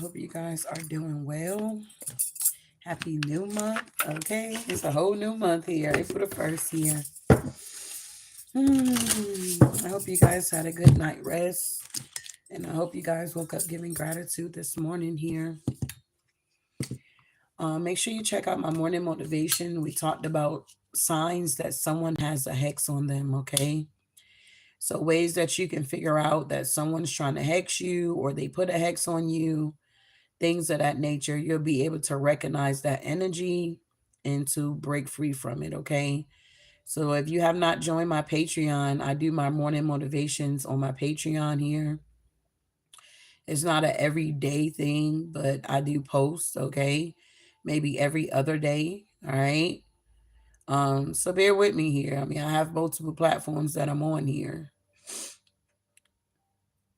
hope you guys are doing well. Happy new month. Okay, it's a whole new month here. April the 1st here. I hope you guys had a good night rest. And I hope you guys woke up giving gratitude this morning here. Make sure you check out my morning motivation. We talked about signs that someone has a hex on them, okay? So, ways that you can figure out that someone's trying to hex you or they put a hex on you, things of that nature. You'll be able to recognize that energy and to break free from it, okay? So, if you have not joined my Patreon, I do my morning motivations on my Patreon here. It's not a everyday thing, but I do post, okay? Maybe every other day, all right? So bear with me here. I mean, I have multiple platforms that I'm on here.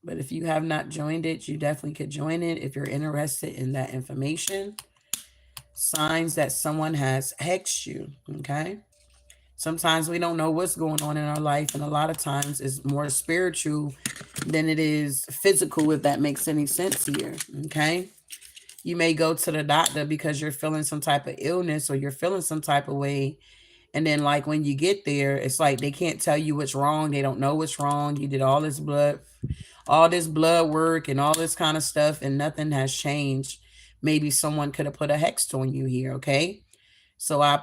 But if you have not joined it, you definitely could join it if you're interested in that information. Signs that someone has hexed you, okay? Sometimes we don't know what's going on in our life, and a lot of times it's more spiritual than it is physical, if that makes any sense here, okay? You may go to the doctor because you're feeling some type of illness or you're feeling some type of way. And then, like, when you get there, it's like they can't tell you what's wrong. They don't know what's wrong. You did all this blood work and all this kind of stuff, and nothing has changed. Maybe someone could have put a hex on you here, okay? So I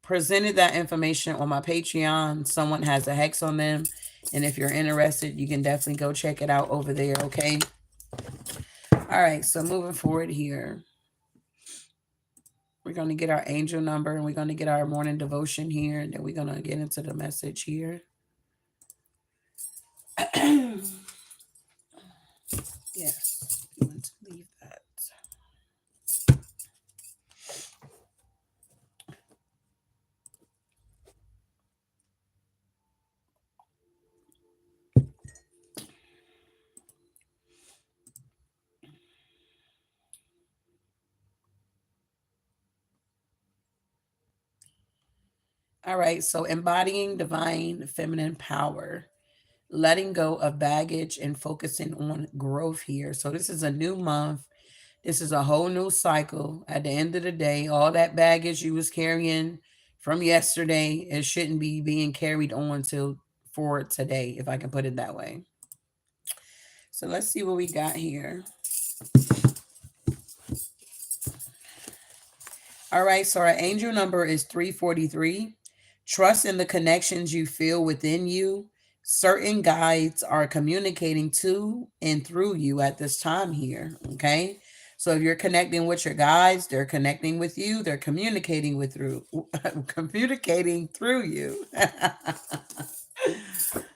presented that information on my Patreon. Someone has a hex on them. And if you're interested, you can definitely go check it out over there, okay? All right, so moving forward here. We're going to get our angel number and we're going to get our morning devotion here. And then we're going to get into the message here. Yes, you want to leave that. All right, so embodying divine feminine power, letting go of baggage and focusing on growth here. So this is a new month. This is a whole new cycle. At the end of the day, all that baggage you was carrying from yesterday, it shouldn't be being carried on till for today, if I can put it that way. So let's see what we got here. All right, so our angel number is 343. Trust in the connections you feel within you. Certain guides are communicating to and through you at this time here, okay? So if you're connecting with your guides, they're connecting with you, they're communicating with through communicating through you.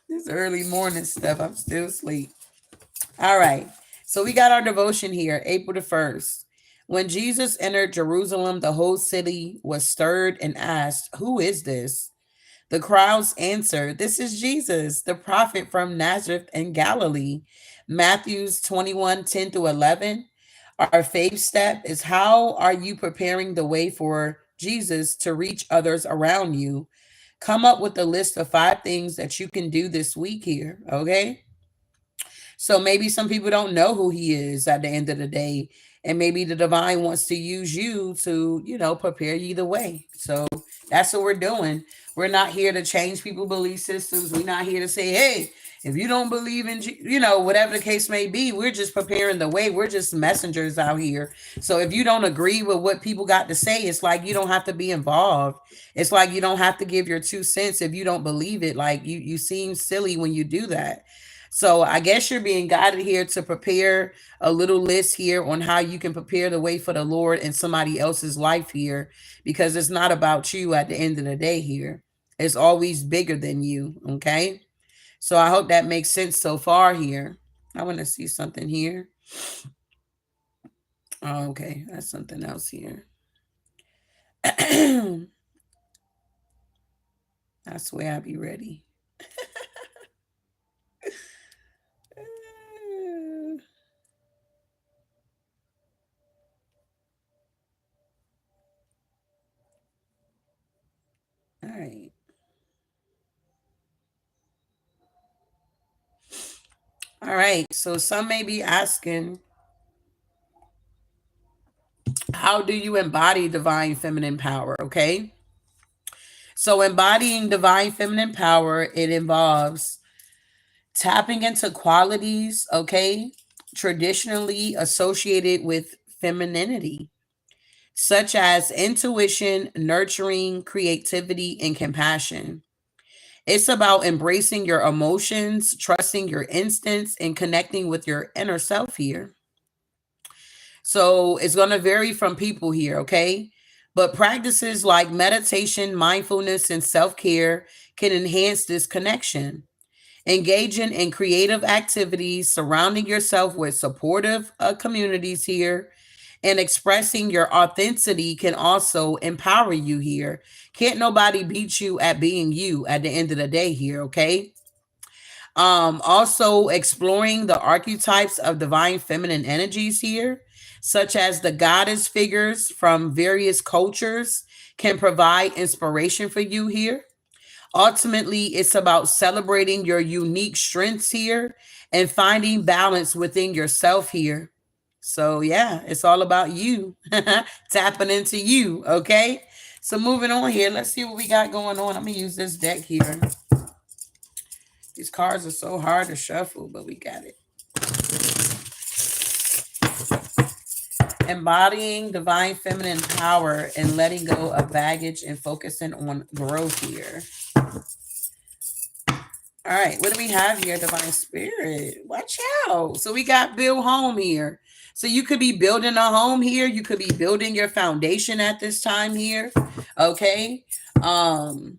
This early morning stuff, I'm still asleep. All right. So we got our devotion here, April the 1st. When Jesus entered Jerusalem, the whole city was stirred and asked, "Who is this?" The crowds answered, "This is Jesus, the prophet from Nazareth in Galilee." Matthews 21:10 through 11. Our faith step is, how are you preparing the way for Jesus to reach others around you? Come up with a list of 5 things that you can do this week here, okay? So maybe some people don't know who he is at the end of the day. And maybe the divine wants to use you to, prepare you the way. So that's what we're doing. We're not here to change people's belief systems. We're not here to say, hey, if you don't believe in, whatever the case may be, we're just preparing the way. We're just messengers out here. So if you don't agree with what people got to say, it's like you don't have to be involved. It's like you don't have to give your 2 cents if you don't believe it. Like you seem silly when you do that. So I guess you're being guided here to prepare a little list here on how you can prepare the way for the Lord in somebody else's life here, because it's not about you at the end of the day here. It's always bigger than you. Okay. So I hope that makes sense so far here. I want to see something here. Oh, okay. That's something else here. I swear I'll be ready. All right. All right. So some may be asking, How do you embody divine feminine power? Okay. So embodying divine feminine power, it involves tapping into qualities, okay, traditionally associated with femininity, such as intuition, nurturing, creativity, and compassion. It's about embracing your emotions, trusting your instincts, and connecting with your inner self here. So it's going to vary from people here, okay? But practices like meditation, mindfulness, and self care can enhance this connection. Engaging in creative activities, surrounding yourself with supportive communities here, and expressing your authenticity can also empower you here. Can't nobody beat you at being you at the end of the day here, okay? Also exploring the archetypes of divine feminine energies here, such as the goddess figures from various cultures, can provide inspiration for you here. Ultimately, it's about celebrating your unique strengths here and finding balance within yourself here. So, yeah, it's all about you, tapping into you. Okay. So, moving on here, let's see what we got going on. I'm going to use this deck here. These cards are so hard to shuffle, but we got it. Embodying divine feminine power and letting go of baggage and focusing on growth here. All right, what do we have here, Divine Spirit? Watch out. So we got build home here. So you could be building a home here. You could be building your foundation at this time here. Okay. Um,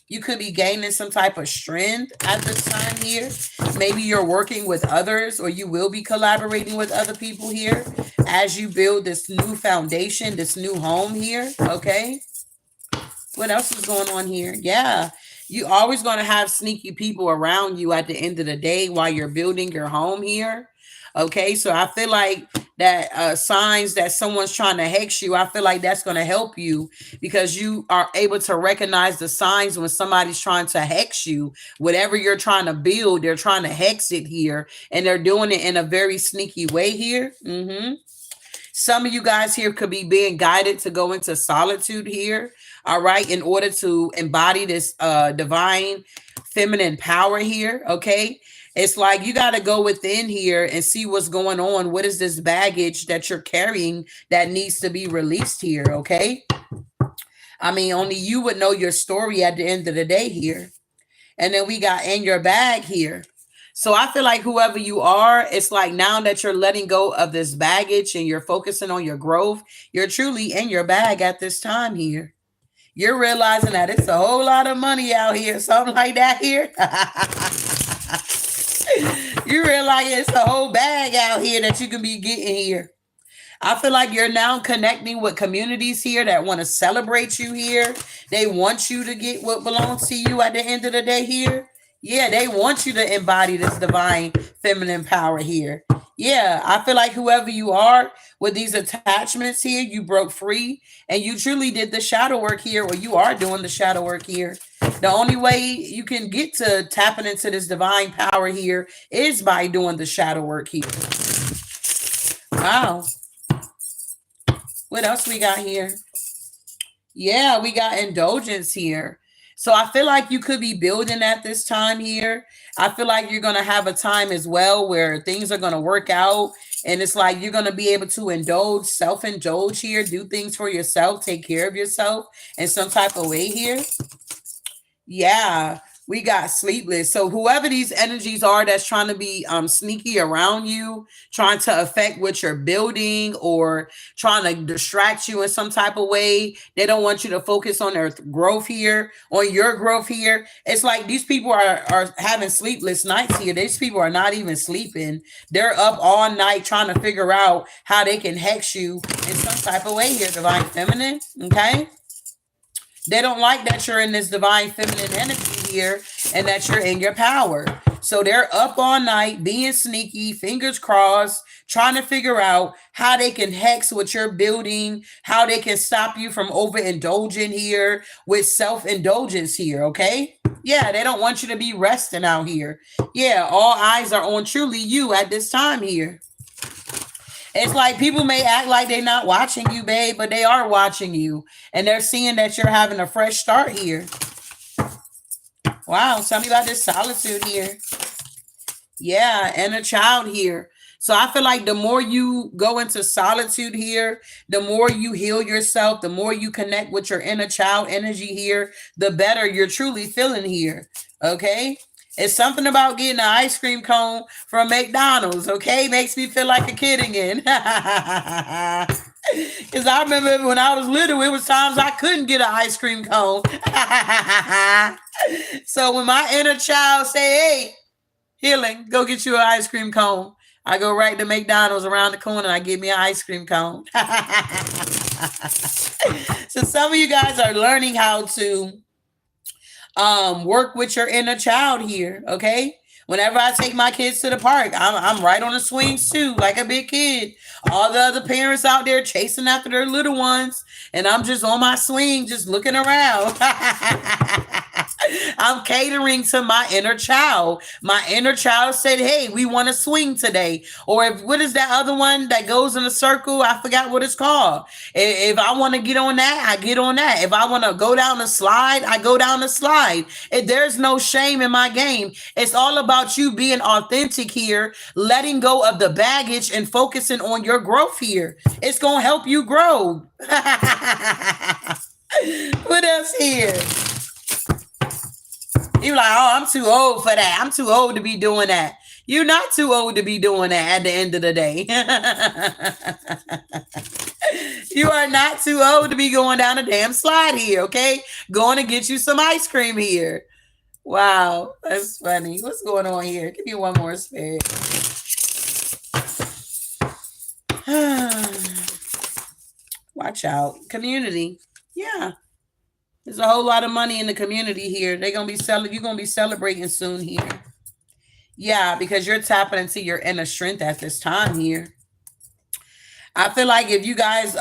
you could be gaining some type of strength at this time here. Maybe you're working with others, or you will be collaborating with other people here as you build this new foundation, this new home here. Okay. What else is going on here? Yeah. You always going to have sneaky people around you at the end of the day while you're building your home here. Okay. So I feel like that signs that someone's trying to hex you, I feel like that's going to help you because you are able to recognize the signs when somebody's trying to hex you. Whatever you're trying to build, they're trying to hex it here, and they're doing it in a very sneaky way here. Some of you guys here could be being guided to go into solitude here, all right, in order to embody this divine feminine power here, okay? It's like you got to go within here and see what's going on. What is this baggage that you're carrying that needs to be released here, okay? I mean, only you would know your story at the end of the day here. And then we got in your bag here. So I feel like whoever you are, it's like now that you're letting go of this baggage and you're focusing on your growth, you're truly in your bag at this time here. You're realizing that it's a whole lot of money out here, something like that here. You realize it's a whole bag out here that you can be getting here. I feel like you're now connecting with communities here that want to celebrate you here. They want you to get what belongs to you at the end of the day here. Yeah, they want you to embody this divine feminine power here. Yeah, I feel like whoever you are with these attachments here, you broke free and you truly did the shadow work here, or you are doing the shadow work here. The only way you can get to tapping into this divine power here is by doing the shadow work here. Wow. What else we got here? Yeah, we got indulgence here. So I feel like you could be building at this time here. I feel like you're going to have a time as well where things are going to work out. And it's like you're going to be able to indulge, self-indulge here, do things for yourself, take care of yourself in some type of way here. Yeah, we got sleepless. So whoever these energies are that's trying to be sneaky around you, trying to affect what you're building or trying to distract you in some type of way, they don't want you to focus on their growth here, on your growth here. It's like these people are having sleepless nights here. These people are not even sleeping. They're up all night trying to figure out how they can hex you in some type of way here, divine feminine. Okay. They don't like that you're in this divine feminine energy here and that you're in your power. So they're up all night being sneaky, fingers crossed, trying to figure out how they can hex what you're building, how they can stop you from overindulging here with self-indulgence here, okay? Yeah, they don't want you to be resting out here. Yeah, all eyes are on truly you at this time here. It's like people may act like they're not watching you, babe, but they are watching you. And they're seeing that you're having a fresh start here. Wow, tell me about this solitude here. Yeah, and a child here. So I feel like the more you go into solitude here, the more you heal yourself, the more you connect with your inner child energy here, the better you're truly feeling here. Okay? It's something about getting an ice cream cone from McDonald's, okay? Makes me feel like a kid again. Because I remember when I was little, it was times I couldn't get an ice cream cone. So when my inner child say, hey, healing, go get you an ice cream cone, I go right to McDonald's around the corner and I get me an ice cream cone. So some of you guys are learning how to work with your inner child here, okay? Whenever I take my kids to the park, I'm right on the swings too, like a big kid. All the other parents out there chasing after their little ones, and I'm just on my swing, just looking around. I'm catering to my inner child. My inner child said, hey, we want to swing today. Or if what is that other one that goes in a circle? I forgot what it's called. If I want to get on that, I get on that. If I want to go down the slide, I go down the slide. There's no shame in my game. It's all about you being authentic here, letting go of the baggage and focusing on your growth here. It's going to help you grow. What else here? You're like, oh, I'm too old for that. I'm too old to be doing that. You're not too old to be doing that at the end of the day. You are not too old to be going down a damn slide here, okay? Going to get you some ice cream here. Wow, that's funny. What's going on here? Give me one more spit. Watch out. Community. Yeah. There's a whole lot of money in the community here. You're gonna be celebrating soon here. Yeah, because you're tapping into your inner strength at this time here. I feel like if you guys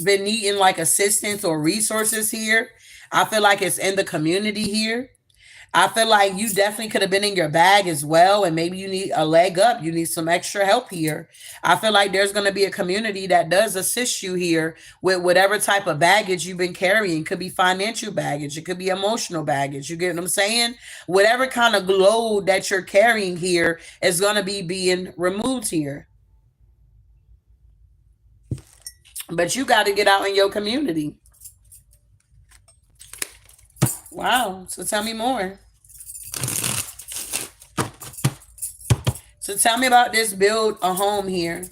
been needing like assistance or resources here, I feel like it's in the community here. I feel like you definitely could have been in your bag as well, and maybe you need a leg up. You need some extra help here. I feel like there's going to be a community that does assist you here with whatever type of baggage you've been carrying. It could be financial baggage. It could be emotional baggage. You get what I'm saying? Whatever kind of load that you're carrying here is going to be being removed here. But you got to get out in your community. Wow. So tell me more. So tell me about this build a home here.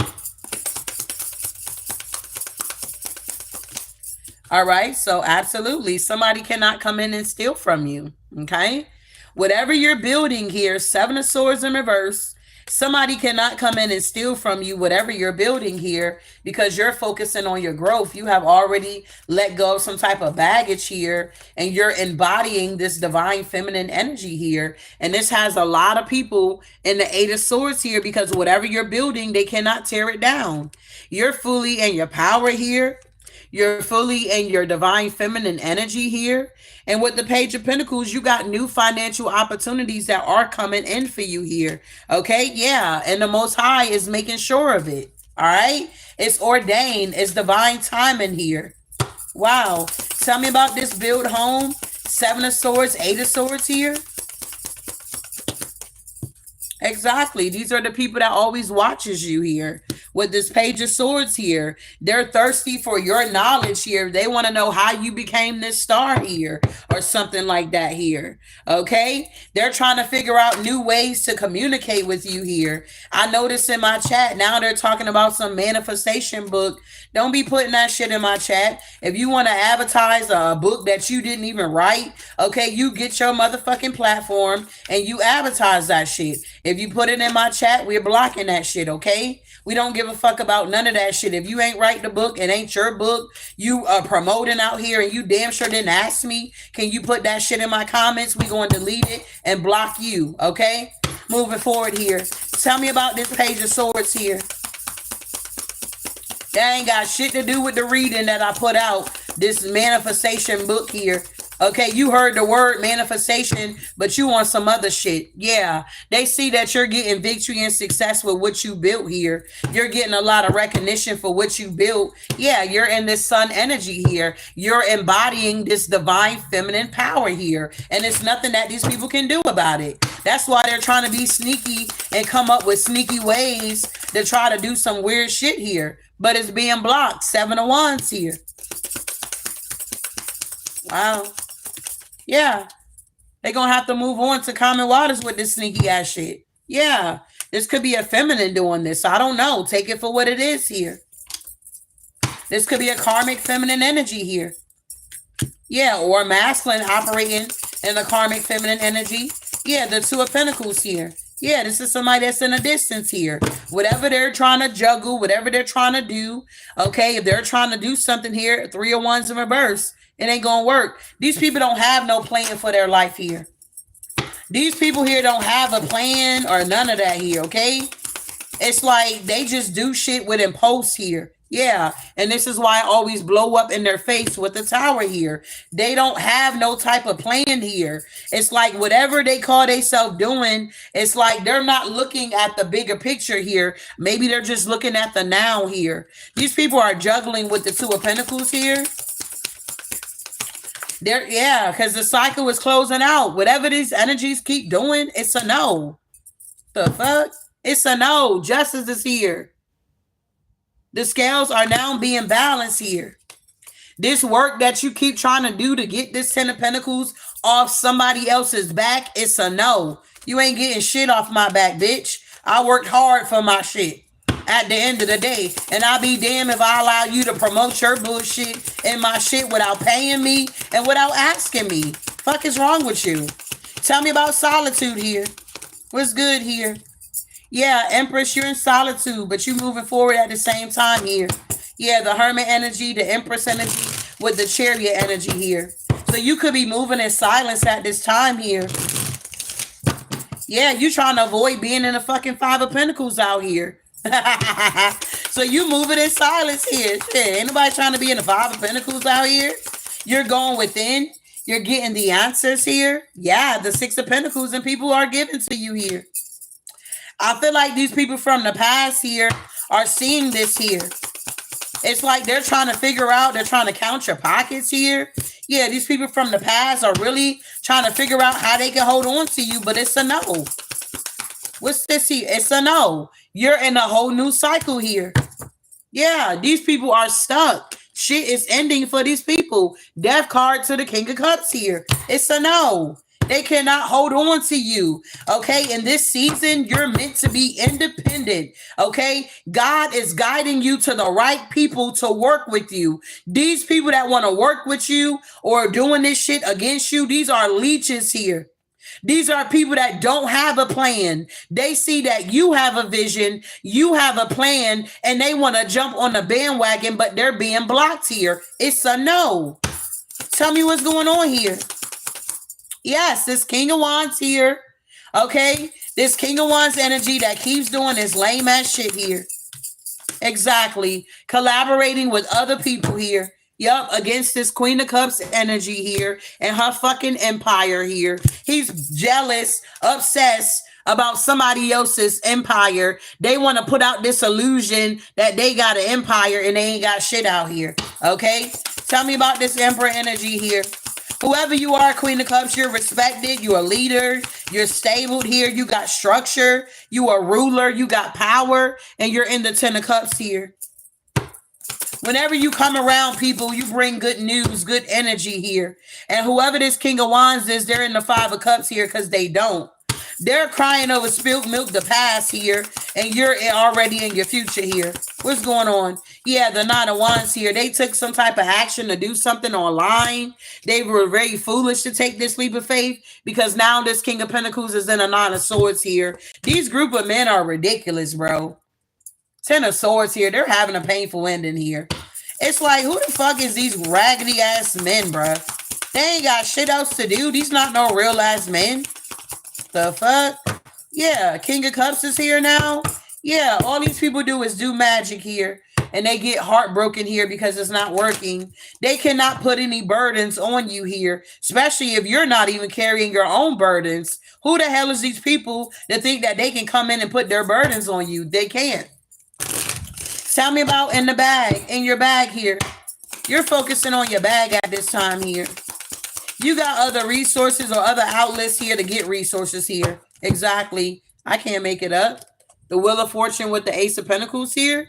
All right. So absolutely. Somebody cannot come in and steal from you. Okay. Whatever you're building here, 7 of Swords in reverse. Somebody cannot come in and steal from you whatever you're building here because you're focusing on your growth. You have already let go of some type of baggage here and you're embodying this divine feminine energy here. And this has a lot of people in the 8 of Swords here because whatever you're building, they cannot tear it down. You're fully in your power here. You're fully in your divine feminine energy here. And with the Page of Pentacles, you got new financial opportunities that are coming in for you here. Okay, yeah. And the Most High is making sure of it. All right. It's ordained. It's divine timing here. Wow. Tell me about this build home. 7 of Swords, 8 of Swords here. Exactly. These are the people that always watches you here. With this Page of Swords here, they're thirsty for your knowledge here. They want to know how you became this star here or something like that here. Okay. They're trying to figure out new ways to communicate with you here. I noticed in my chat now they're talking about some manifestation book. Don't be putting that shit in my chat. If you want to advertise a book that you didn't even write, okay, you get your motherfucking platform and you advertise that shit. If you put it in my chat, we're blocking that shit, okay? We don't give a fuck about none of that shit. If you ain't write the book, it ain't your book. You are promoting out here and you damn sure didn't ask me. Can you put that shit in my comments? We going to delete it and block you, okay? Moving forward here. Tell me about this Page of Swords here. That ain't got shit to do with the reading that I put out. This manifestation book here. Okay, you heard the word manifestation, but you want some other shit. Yeah, they see that you're getting victory and success with what you built here. You're getting a lot of recognition for what you built. Yeah, you're in this sun energy here. You're embodying this divine feminine power here. And it's nothing that these people can do about it. That's why they're trying to be sneaky and come up with sneaky ways to try to do some weird shit here. But it's being blocked. 7 of Wands here. Wow. Yeah. They're going to have to move on to common waters with this sneaky ass shit. Yeah. This could be a feminine doing this. I don't know. Take it for what it is here. This could be a karmic feminine energy here. Yeah. Or masculine operating in the karmic feminine energy. Yeah. The 2 of Pentacles here. Yeah, this is somebody that's in a distance here. Whatever they're trying to juggle, whatever they're trying to do, okay, if they're trying to do something here, 3 of Wands in reverse, it ain't gonna work. These people don't have no plan for their life here. These people here don't have a plan or none of that here, okay? It's like they just do shit with impulse here. Yeah, and this is why I always blow up in their face with the Tower here. They don't have no type of plan here. It's like whatever they call themselves doing, it's like they're not looking at the bigger picture here. Maybe they're just looking at the now here. These people are juggling with the 2 of Pentacles here. Yeah, because the cycle is closing out. Whatever these energies keep doing, it's a no. The fuck? It's a no. Justice is here. The scales are now being balanced here. This work that you keep trying to do to get this 10 of Pentacles off somebody else's back, it's a no. You ain't getting shit off my back, bitch. I worked hard for my shit at the end of the day. And I'll be damned if I allow you to promote your bullshit and my shit without paying me and without asking me. Fuck is wrong with you? Tell me about solitude here. What's good here? Yeah, Empress, you're in solitude, but you're moving forward at the same time here. Yeah, the Hermit energy, the Empress energy with the Chariot energy here. So you could be moving in silence at this time here. Yeah, you trying to avoid being in the fucking 5 of Pentacles out here. So you moving in silence here. Shit, ain't nobody trying to be in the 5 of Pentacles out here. You're going within. You're getting the answers here. Yeah, the 6 of Pentacles and people are giving to you here. I feel like these people from the past here are seeing this here. It's like they're trying to figure out, they're trying to count your pockets here. Yeah, these people from the past are really trying to figure out how they can hold on to you, but it's a no. What's this here? It's a no. You're in a whole new cycle here. Yeah, these people are stuck. Shit is ending for these people. Death card to the King of Cups here. It's a no. They cannot hold on to you. Okay. In this season, you're meant to be independent. Okay. God is guiding you to the right people to work with you. These people that want to work with you or doing this shit against you, these are leeches here. These are people that don't have a plan. They see that you have a vision, you have a plan, and they want to jump on the bandwagon, but they're being blocked here. It's a no. Tell me what's going on here. Yes, this King of Wands here. Okay. This King of Wands energy that keeps doing this lame ass shit here. Exactly. Collaborating with other people here. Yup, against this Queen of Cups energy here and her fucking empire here. He's jealous, obsessed about somebody else's empire. They want to put out this illusion that they got an empire and they ain't got shit out here. Okay? Tell me about this Emperor energy here. Whoever you are, Queen of Cups, you're respected. You're a leader. You're stable here. You got structure. You are a ruler. You got power. And you're in the 10 of Cups here. Whenever you come around people, you bring good news, good energy here. And whoever this King of Wands is, they're in the 5 of Cups here because they don't. They're crying over spilled milk, the past here, and you're already in your future here. What's going on? Yeah, the 9 of Wands here. They took some type of action to do something online. They were very foolish to take this leap of faith because now this King of Pentacles is in a 9 of Swords here. These group of men are ridiculous, bro. 10 of Swords here. They're having a painful ending here. It's like, who the fuck is these raggedy ass men, bro? They ain't got shit else to do. These not no real ass men. The fuck? Yeah, King of Cups is here now. Yeah, all these people do is do magic here. and they get heartbroken here because it's not working. They cannot put any burdens on you here, especially if you're not even carrying your own burdens. Who the hell is these people that think that they can come in and put their burdens on you? They can't. Tell me about in your bag here. You're focusing on your bag at this time here. You got other resources or other outlets here to get resources here. Exactly. I can't make it up. The Wheel of Fortune with the Ace of Pentacles here.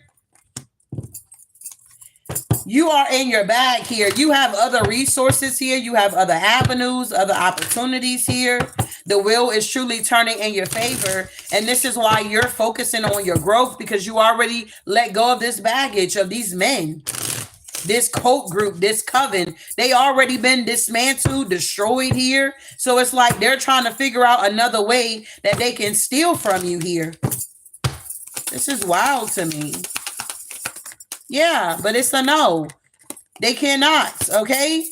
You are in your bag here. You have other resources here. You have other avenues, other opportunities here. The wheel is truly turning in your favor. And this is why you're focusing on your growth, because you already let go of this baggage of these men. This cult group, this coven, they already been dismantled, destroyed here. So it's like they're trying to figure out another way that they can steal from you here. This is wild to me. Yeah, but it's a no. They cannot, okay?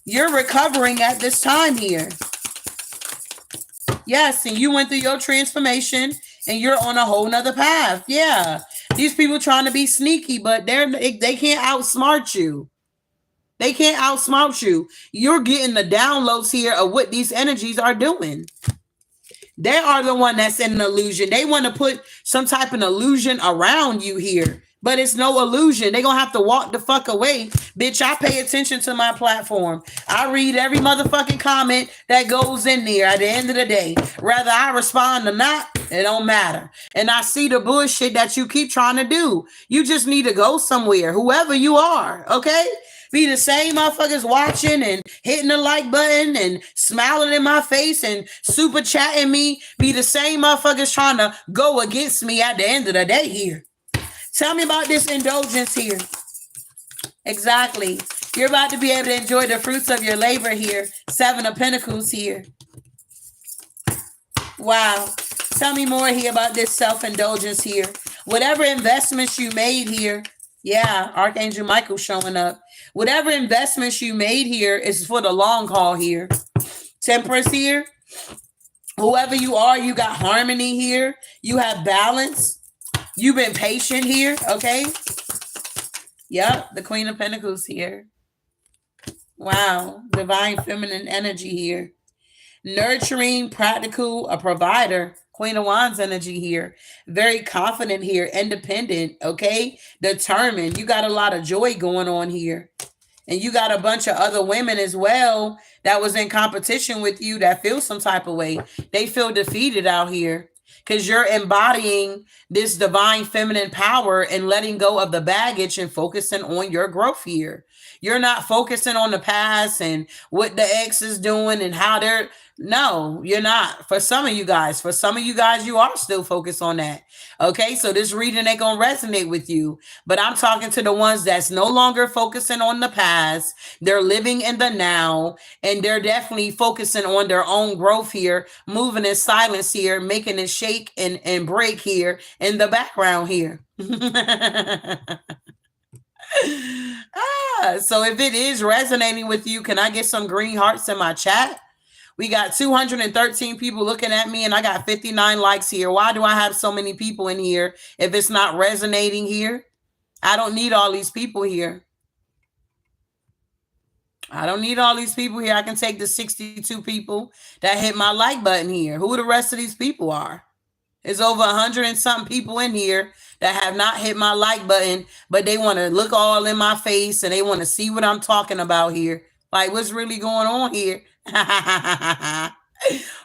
You're recovering at this time here. Yes, and you went through your transformation and you're on a whole nother path. Yeah. These people trying to be sneaky, but they can't outsmart you. They can't outsmart you. You're getting the downloads here of what these energies are doing. They are the one that's in an illusion. They want to put some type of illusion around you here, but it's no illusion. They're going to have to walk the fuck away. Bitch, I pay attention to my platform. I read every motherfucking comment that goes in there at the end of the day. Whether I respond or not, it don't matter. And I see the bullshit that you keep trying to do. You just need to go somewhere, whoever you are, okay? Be the same motherfuckers watching and hitting the like button and smiling in my face and super chatting me. Be the same motherfuckers trying to go against me at the end of the day here. Tell me about this indulgence here. Exactly. You're about to be able to enjoy the fruits of your labor here. 7 of Pentacles here. Wow. Tell me more here about this self-indulgence here. Whatever investments you made here. Yeah, Archangel Michael showing up. Whatever investments you made here is for the long haul here. Temperance here. Whoever you are, you got harmony here. You have balance. You've been patient here, okay? Yep, the Queen of Pentacles here. Wow, divine feminine energy here. Nurturing, practical, a provider. Queen of Wands energy here. Very confident here, independent, okay? Determined. You got a lot of joy going on here. And you got a bunch of other women as well that was in competition with you that feel some type of way. They feel defeated out here because you're embodying this divine feminine power and letting go of the baggage and focusing on your growth here. You're not focusing on the past and what the ex is doing and how they're... No, you're not. For some of you guys, you are still focused on that. Okay, so this reading ain't gonna resonate with you. But I'm talking to the ones that's no longer focusing on the past. They're living in the now, and they're definitely focusing on their own growth here, moving in silence here, making it shake and break here in the background here. So if it is resonating with you, can I get some green hearts in my chat? We got 213 people looking at me and I got 59 likes here. Why do I have so many people in here if it's not resonating here? I don't need all these people here. I don't need all these people here. I can take the 62 people that hit my like button here. Who the rest of these people are? There's over 100 and something people in here that have not hit my like button, but they want to look all in my face and they want to see what I'm talking about here. Like, what's really going on here?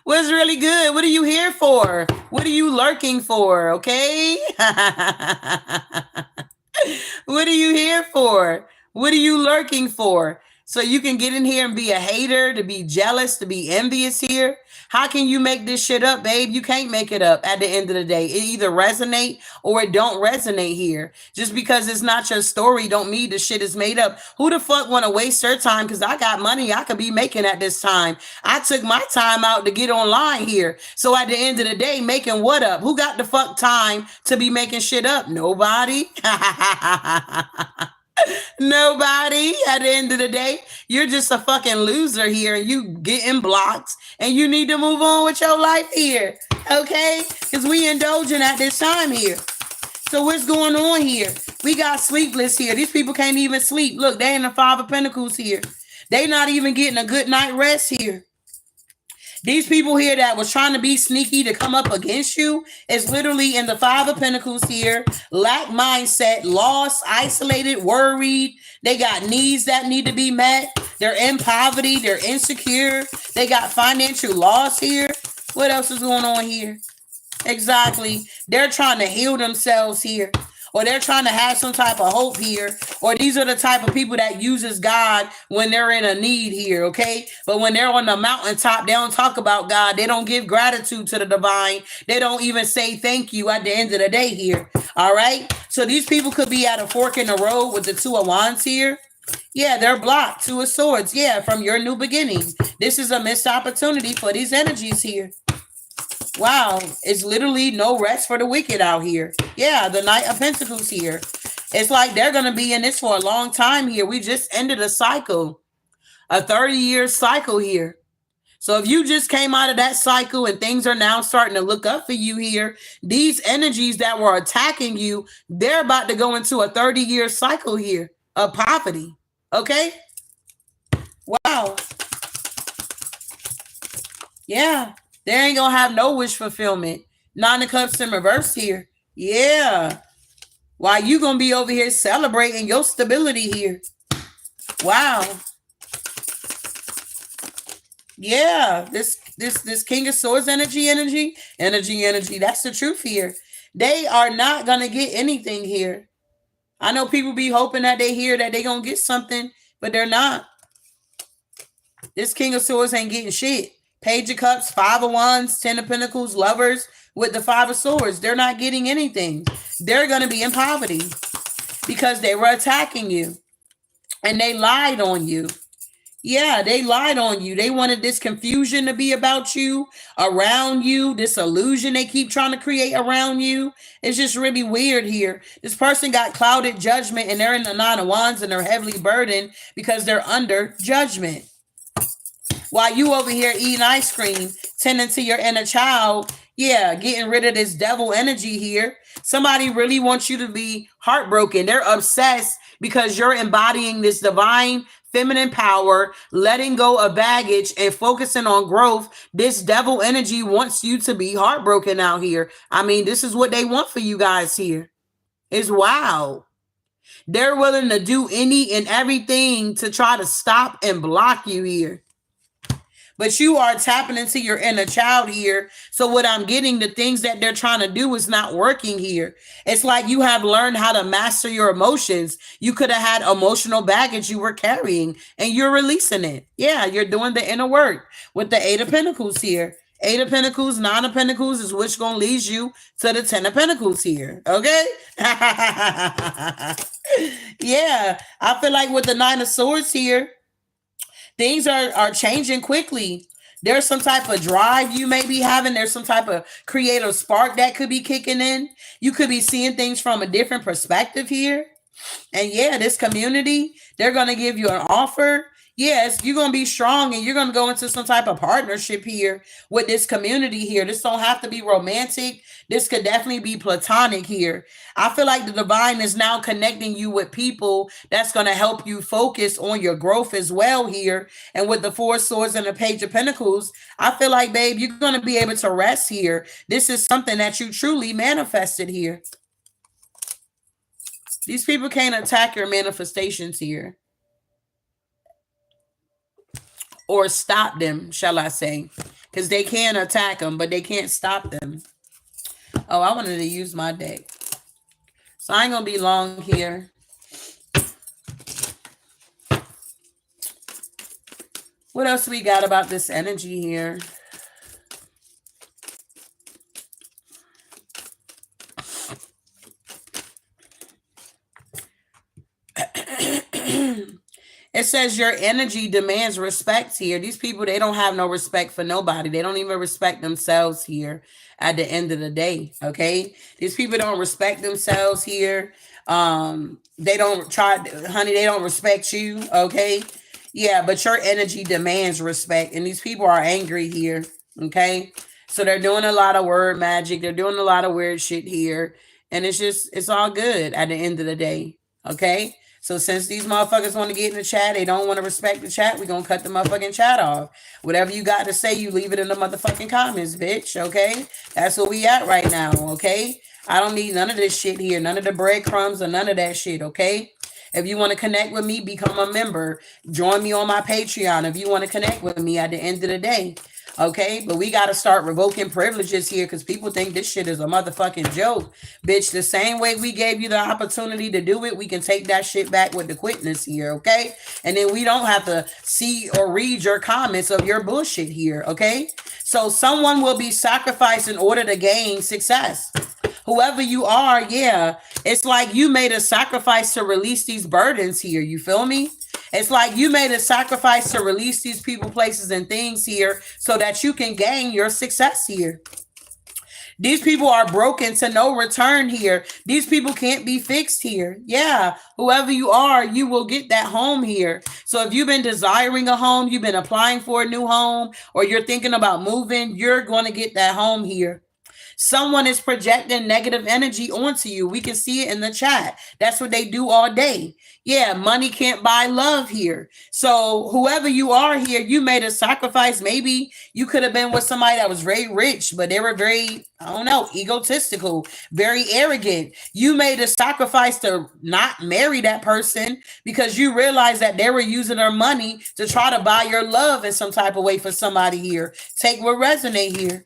What's really good? What are you here for? What are you lurking for? Okay. What are you here for? What are you lurking for? So you can get in here and be a hater, to be jealous, to be envious here. How can you make this shit up, babe? You can't make it up at the end of the day. It either resonate or it don't resonate here. Just because it's not your story don't mean the shit is made up. Who the fuck want to waste their time? Because I got money I could be making at this time. I took my time out to get online here. So at the end of the day, making what up? Who got the fuck time to be making shit up? Nobody. Nobody. At the end of the day, you're just a fucking loser here and you getting blocked and you need to move on with your life here. Okay? Because we indulging at this time here. So what's going on here? We got sleepless here. These people can't even sleep. Look, they in the Five of Pentacles here. They not even getting a good night rest here. These people here that was trying to be sneaky to come up against you is literally in the Five of Pentacles here. Lack mindset, lost, isolated, worried. They got needs that need to be met. They're in poverty. They're insecure. They got financial loss here. What else is going on here? Exactly. They're trying to heal themselves here. Or they're trying to have some type of hope here. Or these are the type of people that uses God when they're in a need here, okay? But when they're on the mountaintop, they don't talk about God. They don't give gratitude to the divine. They don't even say thank you at the end of the day here, all right? So these people could be at a fork in the road with the Two of Wands here. Yeah, they're blocked. Two of Swords. Yeah, from your new beginning. This is a missed opportunity for these energies here. Wow, it's literally no rest for the wicked out here. Yeah, the Knight of Pentacles here. It's like they're going to be in this for a long time here. We just ended a cycle, a 30-year cycle here. So if you just came out of that cycle and things are now starting to look up for you here, these energies that were attacking you, they're about to go into a 30-year cycle here of poverty. Okay? Wow. Yeah. They ain't gonna have no wish fulfillment. Nine of Cups in reverse here. Yeah. While you gonna be over here celebrating your stability here. Wow. Yeah. This King of Swords energy. That's the truth here. They are not gonna get anything here. I know people be hoping that they hear that they gonna get something, but they're not. This King of Swords ain't getting shit. Page of Cups, Five of Wands, Ten of Pentacles, Lovers with the Five of Swords. They're not getting anything. They're going to be in poverty because they were attacking you and they lied on you. Yeah, they lied on you. They wanted this confusion to be about you, around you, this illusion they keep trying to create around you. It's just really weird here. This person got clouded judgment and they're in the Nine of Wands and they're heavily burdened because they're under judgment. While you over here eating ice cream, tending to your inner child, yeah, getting rid of this devil energy here. Somebody really wants you to be heartbroken. They're obsessed because you're embodying this divine feminine power, letting go of baggage and focusing on growth. This devil energy wants you to be heartbroken out here. I mean, this is what they want for you guys here. It's wild. They're willing to do any and everything to try to stop and block you here. But you are tapping into your inner child here. So what I'm getting, the things that they're trying to do is not working here. It's like you have learned how to master your emotions. You could have had emotional baggage you were carrying and you're releasing it. Yeah, you're doing the inner work with the Eight of Pentacles here. Eight of Pentacles, Nine of Pentacles is which going to lead you to the Ten of Pentacles here. Okay? Yeah, I feel like with the Nine of Swords here, things are changing quickly. There's some type of drive you may be having. There's some type of creative spark that could be kicking in. You could be seeing things from a different perspective here. And yeah, this community, they're going to give you an offer. Yes, you're going to be strong and you're going to go into some type of partnership here with this community here. This don't have to be romantic. This could definitely be platonic here. I feel like the divine is now connecting you with people that's going to help you focus on your growth as well here. And with the Four of Swords and the Page of Pentacles, I feel like, babe, you're going to be able to rest here. This is something that you truly manifested here. These people can't attack your manifestations here. Or stop them, shall I say. Because they can attack them, but they can't stop them. Oh, I wanted to use my deck. So I ain't going to be long here. What else we got about this energy here? It says your energy demands respect here. These people, they don't have no respect for nobody. They don't even respect themselves here at the end of the day, okay? These people don't respect themselves here. They don't try, honey, they don't respect you, okay? Yeah, but your energy demands respect, and these people are angry here, okay? So they're doing a lot of word magic. They're doing a lot of weird shit here. And it's all good at the end of the day. Okay. So since these motherfuckers want to get in the chat, they don't want to respect the chat, we're gonna cut the motherfucking chat off. Whatever you got to say, you leave it in the motherfucking comments, bitch. Okay. That's where we at right now. Okay. I don't need none of this shit here, none of the breadcrumbs or none of that shit. Okay. If you want to connect with me, become a member. Join me on my Patreon if you want to connect with me at the end of the day. Okay, but we got to start revoking privileges here because people think this shit is a motherfucking joke. Bitch, the same way we gave you the opportunity to do it, we can take that shit back with the quickness here, okay? And then we don't have to see or read your comments of your bullshit here, okay? So someone will be sacrificed in order to gain success. Whoever you are, yeah, it's like you made a sacrifice to release these burdens here. You feel me? It's like you made a sacrifice to release these people, places, and things here so that you can gain your success here. These people are broken to no return here. These people can't be fixed here. Yeah, whoever you are, you will get that home here. So if you've been desiring a home, you've been applying for a new home, or you're thinking about moving, you're going to get that home here. Someone is projecting negative energy onto you. We can see it in the chat. That's what they do all day. Yeah, money can't buy love here. So whoever you are here, you made a sacrifice. Maybe you could have been with somebody that was very rich, but they were very, I don't know, egotistical, very arrogant. You made a sacrifice to not marry that person because you realized that they were using their money to try to buy your love in some type of way for somebody here. Take what resonate here.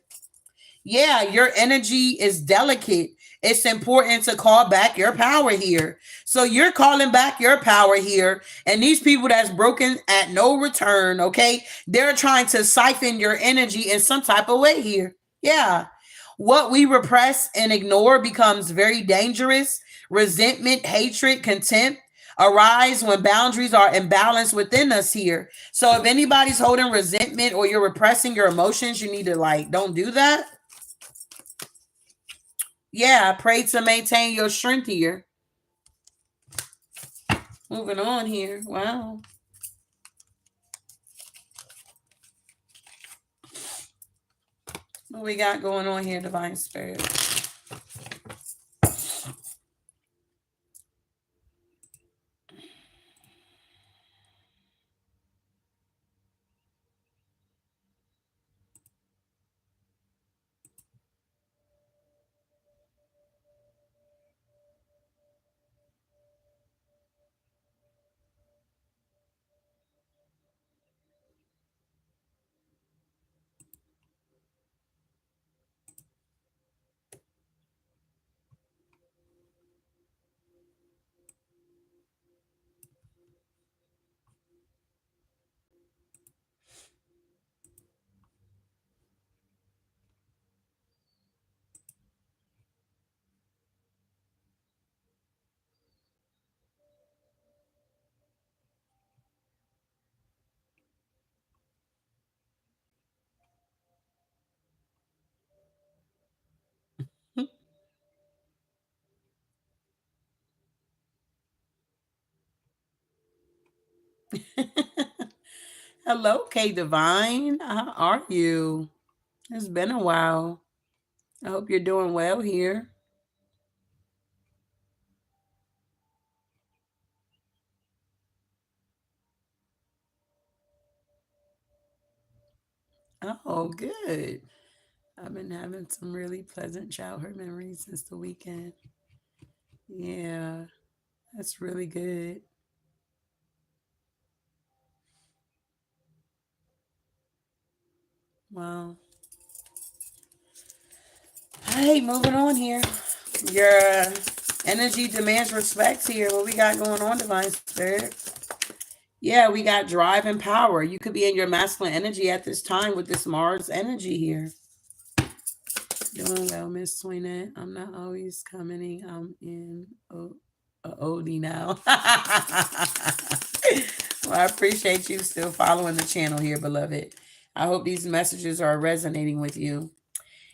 Yeah, your energy is delicate. It's important to call back your power here. So you're calling back your power here. And these people that's broken at no return, okay, they're trying to siphon your energy in some type of way here. Yeah. What we repress and ignore becomes very dangerous. Resentment, hatred, contempt arise when boundaries are imbalanced within us here. So if anybody's holding resentment or you're repressing your emotions, you need to don't do that. Yeah, pray to maintain your strength here. Moving on here. Wow. What we got going on here, Divine Spirit? Hello, K Divine. How are you? It's been a while. I hope you're doing well here. Oh, good. I've been having some really pleasant childhood memories since the weekend. Yeah, that's really good. Wow. Hey, moving on here. Your energy demands respect here. What we got going on, Divine Spirit? Yeah, we got drive and power. You could be in your masculine energy at this time with this Mars energy here. Doing well, Miss Toinette. I'm not always commenting. I'm in OD now. Well, I appreciate you still following the channel here, beloved. I hope these messages are resonating with you.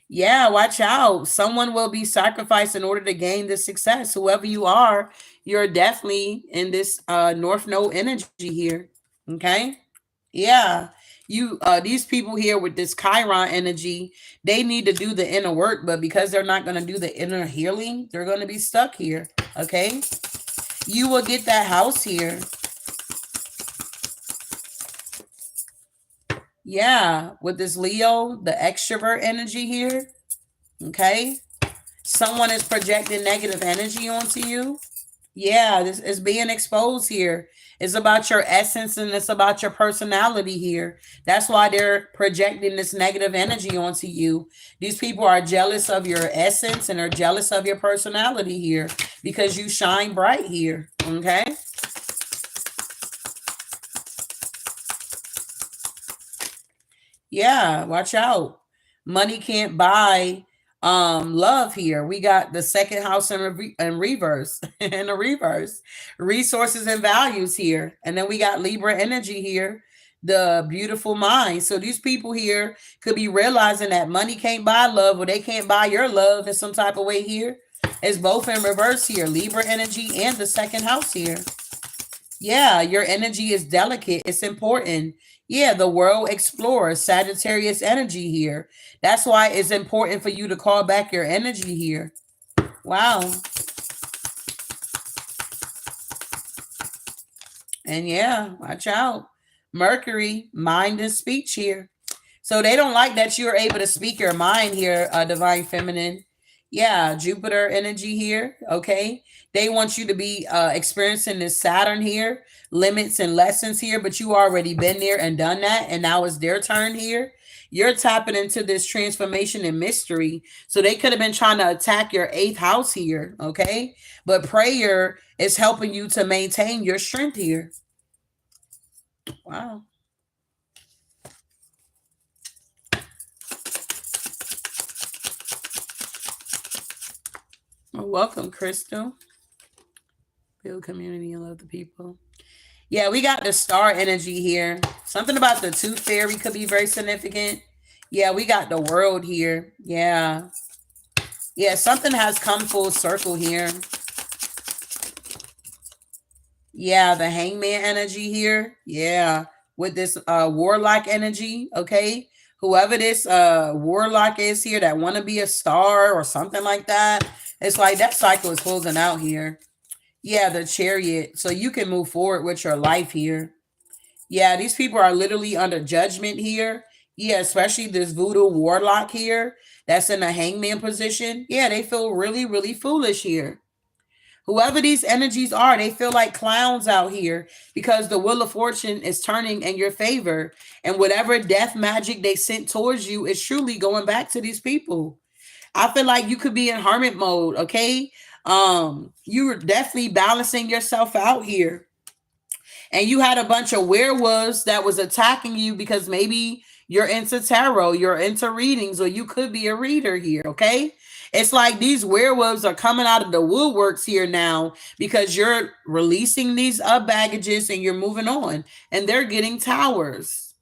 Yeah, watch out. Someone will be sacrificed in order to gain this success. Whoever you are, you're definitely in this North Node energy here. Okay. Yeah. These people here with this Chiron energy, they need to do the inner work, but because they're not going to do the inner healing, they're going to be stuck here. Okay, you will get that house here. Yeah, with this Leo, the extrovert energy here. Okay, someone is projecting negative energy onto you. Yeah, this is being exposed here. It's about your essence and it's about your personality here. That's why they're projecting this negative energy onto you. These people are jealous of your essence and are jealous of your personality here because you shine bright here. Okay. Yeah, watch out. Money can't buy love here. We got the second house in reverse in the reverse. Resources and values here. And then we got Libra energy here, the beautiful mind. So these people here could be realizing that money can't buy love or they can't buy your love in some type of way here. It's both in reverse here. Libra energy and the second house here. Yeah, your energy is delicate. It's important. Yeah, the world explorer, Sagittarius energy here. That's why it's important for you to call back your energy here. Wow. And yeah, watch out. Mercury, mind and speech here. So they don't like that you're able to speak your mind here, divine feminine. Yeah, Jupiter energy here. Okay. They want you to be experiencing this Saturn here, limits and lessons here, but you already been there and done that. And now it's their turn here. You're tapping into this transformation and mystery. So they could have been trying to attack your eighth house here. Okay. But prayer is helping you to maintain your strength here. Wow. Well, welcome, Crystal. Build community and love the people. Yeah, we got the star energy here. Something about the tooth fairy could be very significant. Yeah, we got the world here. Yeah. Yeah, something has come full circle here. Yeah, the hangman energy here. Yeah, with this warlock energy, okay? Whoever this warlock is here that want to be a star or something like that, it's like that cycle is closing out here. Yeah, the chariot. So you can move forward with your life here. Yeah, these people are literally under judgment here. Yeah, especially this voodoo warlock here that's in a hangman position. Yeah, they feel really, really foolish here. Whoever these energies are, they feel like clowns out here because the wheel of fortune is turning in your favor. And whatever death magic they sent towards you is truly going back to these people. I feel like you could be in hermit mode, okay? You were definitely balancing yourself out here. And you had a bunch of werewolves that was attacking you because maybe you're into tarot, you're into readings, or you could be a reader here, okay? It's like these werewolves are coming out of the woodworks here now because you're releasing these up baggages and you're moving on, and they're getting towers.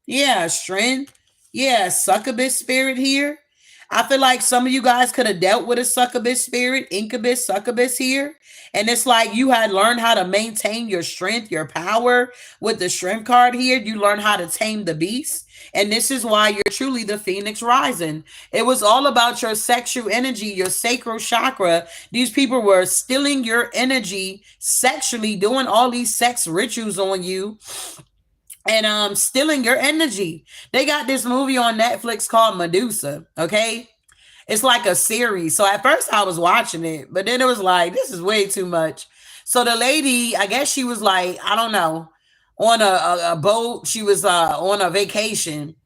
Yeah, strength. Yeah, succubus spirit here. I feel like some of you guys could have dealt with a succubus spirit, incubus, succubus here. And it's like you had learned how to maintain your strength, your power with the strength card here. You learn how to tame the beast. And this is why you're truly the Phoenix rising. It was all about your sexual energy, your sacral chakra. These people were stealing your energy sexually, doing all these sex rituals on you and stealing your energy. They got this movie on Netflix called Medusa, okay? It's like a series. So at first I was watching it, but then it was like, this is way too much. So the lady, I guess she was like, I don't know, on a boat. She was on a vacation.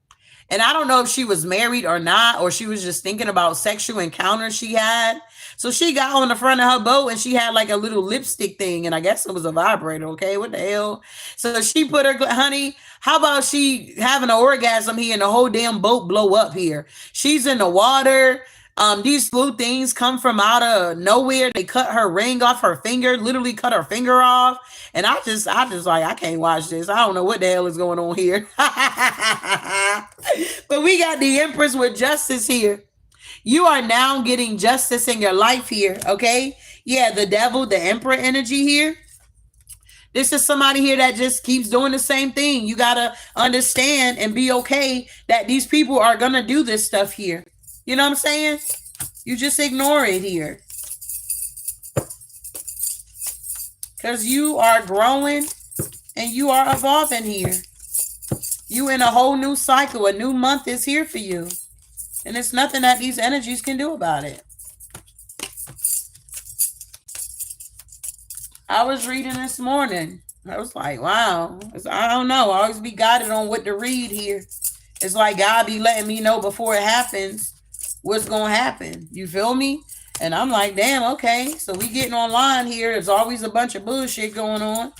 And I don't know if she was married or not, or she was just thinking about sexual encounters she had. So she got on the front of her boat and she had like a little lipstick thing. And I guess it was a vibrator. Okay. What the hell? So she put her, honey, how about she having an orgasm here and the whole damn boat blow up here? She's in the water. These blue things come from out of nowhere. They cut her ring off her finger, literally cut her finger off. And I just like, I can't watch this. I don't know what the hell is going on here. But we got the Empress with justice here. You are now getting justice in your life here, okay? Yeah, the devil, the Emperor energy here. This is somebody here that just keeps doing the same thing. You got to understand and be okay that these people are going to do this stuff here. You know what I'm saying? You just ignore it here. Because you are growing and you are evolving here. You in a whole new cycle. A new month is here for you. And it's nothing that these energies can do about it. I was reading this morning. I was like, wow. I don't know. I always be guided on what to read here. It's like God be letting me know before it happens what's going to happen. You feel me? And I'm like, damn, okay. So we getting online here. There's always a bunch of bullshit going on.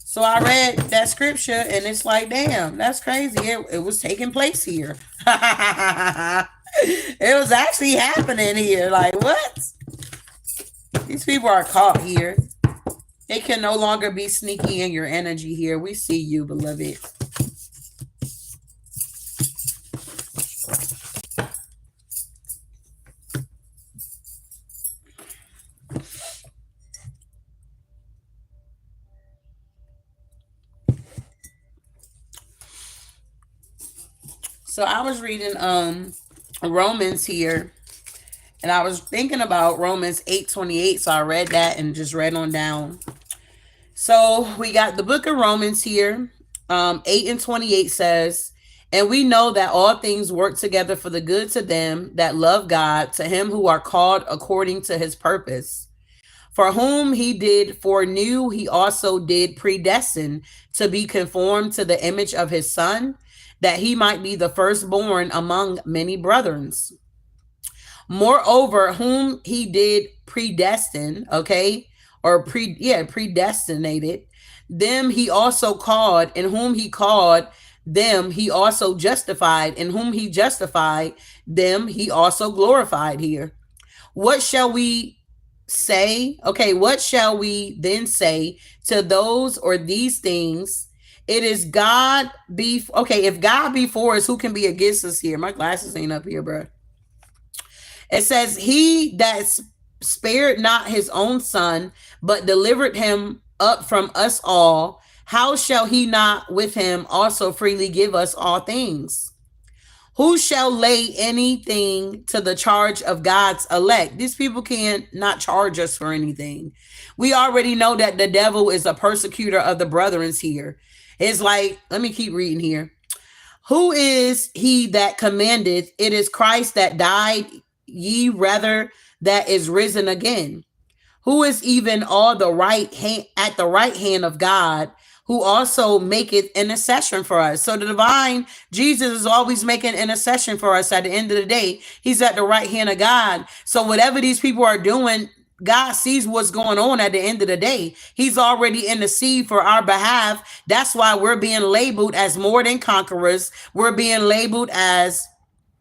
So I read that scripture and it's like, damn, that's crazy. It was taking place here. It was actually happening here. Like, what? These people are caught here. They can no longer be sneaky in your energy here. We see you, beloved. So I was reading Romans here, and I was thinking about Romans 8:28. So I read that and just read on down. So we got the book of Romans here. 8:28 says, and we know that all things work together for the good to them that love God, to him who are called according to his purpose. For whom he did foreknew, he also did predestine to be conformed to the image of his son, that he might be the firstborn among many brethren. Moreover, whom he did predestine, okay, or predestinated, them he also called, and whom he called, them he also justified, and whom he justified, them he also glorified here. What shall we say? Okay, what shall we then say to those or these things? It is God be okay. If God be for us, who can be against us here? My glasses ain't up here, bro. It says, he that spared not his own son, but delivered him up from us all, how shall he not with him also freely give us all things? Who shall lay anything to the charge of God's elect? These people can't not charge us for anything. We already know that the devil is a persecutor of the brethren here. It's like, let me keep reading here. Who is he that commanded? It is Christ that died, ye rather that is risen again. Who is even all the right hand at the right hand of God, who also maketh intercession for us. So the divine Jesus is always making intercession for us. At the end of the day, he's at the right hand of God. So whatever these people are doing, God sees what's going on at the end of the day. He's already interceded for our behalf. That's why we're being labeled as more than conquerors. We're being labeled as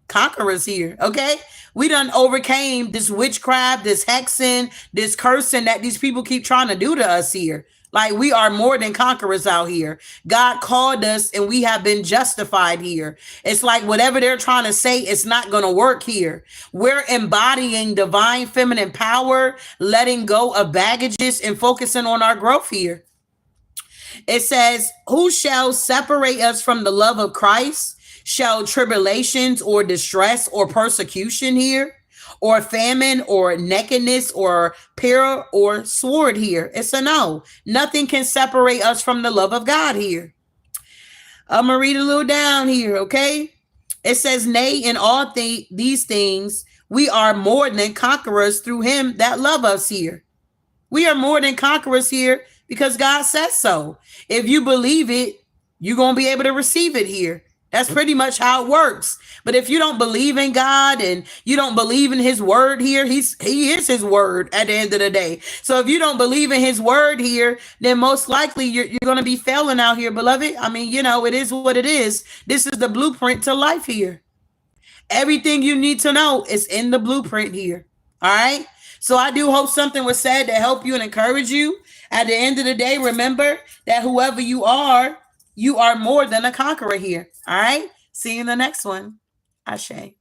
conquerors here. Okay, we done overcame this witchcraft, this hexing, this cursing that these people keep trying to do to us here. Like, we are more than conquerors out here. God called us and we have been justified here. It's like whatever they're trying to say, it's not going to work here. We're embodying divine feminine power, letting go of baggages and focusing on our growth here. It says, who shall separate us from the love of Christ? Shall tribulations or distress or persecution here, or famine or nakedness or peril or sword here? It's a no. Nothing can separate us from the love of God here. I'm going to read a little down here, okay? It says, nay, in all these things, we are more than conquerors through him that love us here. We are more than conquerors here because God says so. If you believe it, you're going to be able to receive it here. That's pretty much how it works. But if you don't believe in God and you don't believe in his word here, he is his word at the end of the day. So if you don't believe in his word here, then most likely you're going to be failing out here, beloved. I mean, you know, it is what it is. This is the blueprint to life here. Everything you need to know is in the blueprint here. All right. So I do hope something was said to help you and encourage you. At the end of the day, remember that whoever you are more than a conqueror here. All right. See you in the next one. Ashe.